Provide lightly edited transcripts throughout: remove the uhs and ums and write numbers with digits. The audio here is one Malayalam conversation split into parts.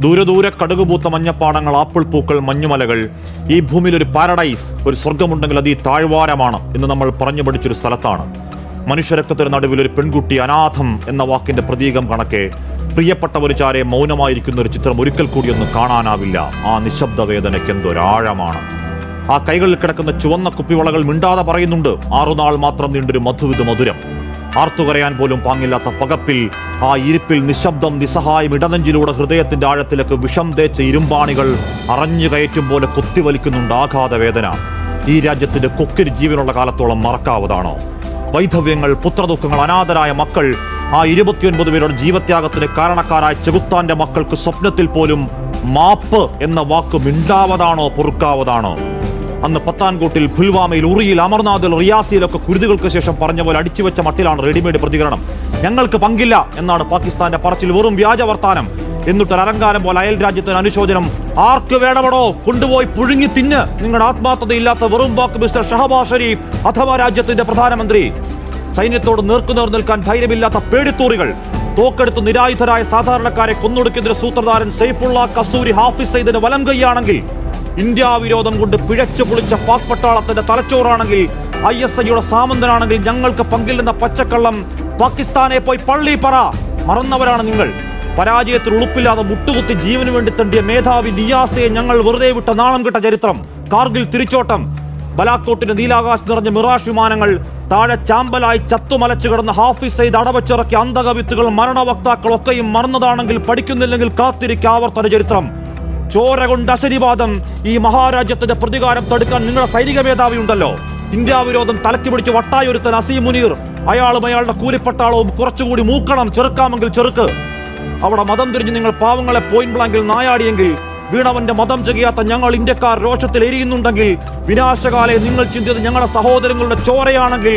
ദൂരെ ദൂരെ കടുകുപൂത്ത മഞ്ഞപ്പാടങ്ങൾ, ആപ്പിൾ പൂക്കൾ, മഞ്ഞുമലകൾ. ഈ ഭൂമിയിൽ ഒരു പാരഡൈസ്, ഒരു സ്വർഗമുണ്ടെങ്കിൽ അത് ഈ താഴ്വാരമാണ് എന്ന് നമ്മൾ പറഞ്ഞു പഠിച്ചൊരു സ്ഥലത്താണ്. മനുഷ്യരക്തത്തിന് നടുവിൽ ഒരു പെൺകുട്ടി അനാഥം എന്ന വാക്കിന്റെ പ്രതീകം കണക്കെ പ്രിയപ്പെട്ടവര് ചാരെ മൗനമായിരിക്കുന്ന ഒരു ചിത്രം ഒരിക്കൽ കൂടി ഒന്നും കാണാനാവില്ല. ആ നിശബ്ദ വേദനയ്ക്ക് എന്തൊരാഴമാണ്. ആ കൈകളിൽ കിടക്കുന്ന ചുവന്ന കുപ്പിവളകൾ മിണ്ടാതെ പറയുന്നുണ്ട്, 6 നാൾ മാത്രം നീണ്ടൊരു മധുവിധ മധുരം. ആർത്തുകരയാൻ പോലും പാങ്ങില്ലാത്ത പകപ്പിൽ, ആ ഇരിപ്പിൽ നിശബ്ദം നിസ്സഹായം ഇടനെഞ്ചിലൂടെ ഹൃദയത്തിന്റെ ആഴത്തിലേക്ക് വിഷം തേച്ച ഇരുമ്പാണികൾ അറഞ്ഞു കയറ്റും പോലെ കൊത്തിവലിക്കുന്നുണ്ട് ആഘാത വേദന. ഈ രാജ്യത്തിന്റെ കൊക്കിരി ജീവനുള്ള കാലത്തോളം മറക്കാവതാണോ? വൈധവ്യങ്ങൾ, പുത്രദുഃഖങ്ങൾ, അനാഥരായ മക്കൾ, ആ 29 പേരുടെ ജീവത്യാഗത്തിന് കാരണക്കാരായ ചെകുത്താന്റെ മക്കൾക്ക് സ്വപ്നത്തിൽ പോലും മാപ്പ് എന്ന വാക്ക് മിണ്ടാവതാണോ, പൊറുക്കാവതാണോ? അന്ന് പത്താൻകോട്ടിൽ, പുൽവാമയിൽ, ഉറിയിൽ, അമർനാഥിൽ, റിയാസിയിലൊക്കെ കുരുതുകൾക്ക് ശേഷം പറഞ്ഞ പോലെ അടിച്ചുവെച്ച മട്ടിലാണ് റെഡിമെയ്ഡ് പ്രതികരണം. ഞങ്ങൾക്ക് പങ്കില്ല എന്നാണ് പാകിസ്ഥാന്റെ പറച്ചിൽ. വെറും വ്യാജ വർത്താനം. എന്നിട്ട് അലങ്കാരം പോലെ അയൽ രാജ്യത്തിന് അനുശോചനം. ആർക്ക് വേണമടോ കൊണ്ടുപോയി പുഴുങ്ങി തിന്ന്. നിങ്ങളുടെ ആത്മാർത്ഥതയില്ലാത്ത വെറും വാക്ക് മിസ്റ്റർ ഷഹബാസ് ഷരീഫ് അഥവാ രാജ്യത്തിന്റെ പ്രധാനമന്ത്രി. സൈന്യത്തോട് നേർക്കുനേർ നിൽക്കാൻ ധൈര്യമില്ലാത്ത പേടിത്തൂറികൾ, തോക്കെടുത്ത് നിരായുധരായ സാധാരണക്കാരെ കൊന്നൊടുക്കിയതിന്റെ സൂത്രധാരൻ സൈഫുള്ള കസൂരി ഹാഫിസ് സയ്യിദിന്റെ വലം കൈയാണെങ്കിൽ, ഇന്ത്യ വിരോധം കൊണ്ട് പിഴച്ചു പൊളിച്ച പാക് പട്ടാളത്തിന്റെ തലച്ചോറാണെങ്കിൽ, ISIയുടെ സാമന്തനാണെങ്കിൽ ഞങ്ങൾക്ക് പങ്കില്ലെന്ന പച്ചക്കള്ളം പാകിസ്ഥാനെ പോയി പള്ളി പറ. മറന്നവരാണ് നിങ്ങൾ. പരാജയത്തിൽ ഉളുപ്പില്ലാതെ മുട്ടുകുത്തി ജീവന് വേണ്ടി തണ്ടിയ മേധാവി നിയാസയെ ഞങ്ങൾ വെറുതെ വിട്ട നാണം കിട്ട ചരിത്രം. കാർഗിൽ തിരിച്ചോട്ടം, ബലാക്കോട്ടിന്റെ നീലാകാശ് നിറഞ്ഞ മിറാഷ് വിമാനങ്ങൾ, താഴെ ചാമ്പലായി ചത്തുമലച്ചു കിടന്ന ഹാഫിസ് സയ്യിദ് അടവച്ചിറക്കിയ അന്തകവിത്തുകൾ, മരണവക്താക്കൾ ഒക്കെയും മറന്നതാണെങ്കിൽ പഠിക്കുന്നില്ലെങ്കിൽ കാത്തിരിക്കാവർത്തന ചരിത്രം. ചോര കൊണ്ട് അശനിവാദം ഈ മഹാരാജ്യത്തിന്റെ പ്രതികാരം തടുക്കാൻ നിങ്ങളുടെ സൈനിക മേധാവി ഉണ്ടല്ലോ. ഇന്ത്യ വിരോധം തലക്കി പിടിച്ച് വട്ടായൊരുത്തൻ അസീം മുനീർ, അയാളും അയാളുടെ കൂലിപ്പട്ടാളവും കുറച്ചുകൂടി മൂക്കണം. ചെറുക്കാമെങ്കിൽ ചെറുക്ക്. അവിടെ മതം തിരിഞ്ഞ് നിങ്ങൾ പാവങ്ങളെ പോയിന്റ് ബ്ലാങ്കിൽ നായാടിയെങ്കിൽ, വീണവന്റെ മതം ചെയ്യാത്ത ഞങ്ങൾ ഇന്ത്യക്കാർ രോഷത്തിൽ എരിയുന്നുണ്ടെങ്കിൽ, വിനാശകാലെ നിങ്ങൾ ചിന്തിച്ചത് ഞങ്ങളുടെ സഹോദരങ്ങളുടെ ചോരയാണെങ്കിൽ,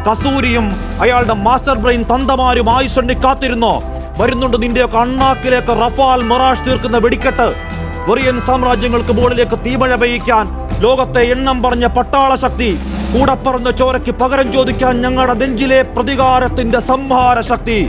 കസൂരിയും അയാളുടെ മാസ്റ്റർ ബ്രെയിൻ തന്തമാരും ആയുഷണ്ണി കാത്തിരുന്നോ? വരുന്നുണ്ട് നിന്റെയൊക്കെ അണ്ണാക്കിലേക്ക് റഫാൽ മിറാഷ് തീർക്കുന്ന വെടിക്കെട്ട്. കൊറിയൻ സാമ്രാജ്യങ്ങൾക്ക് മുകളിലേക്ക് തീമഴ പെയ്യിക്കാൻ ലോകത്തെ എണ്ണം പറഞ്ഞ പട്ടാള ശക്തി, കൂടെ പറഞ്ഞ ചോരയ്ക്ക് പകരം ചോദിക്കാൻ ഞങ്ങളുടെ നെഞ്ചിലെ പ്രതികാരത്തിന്റെ സംഹാര ശക്തി.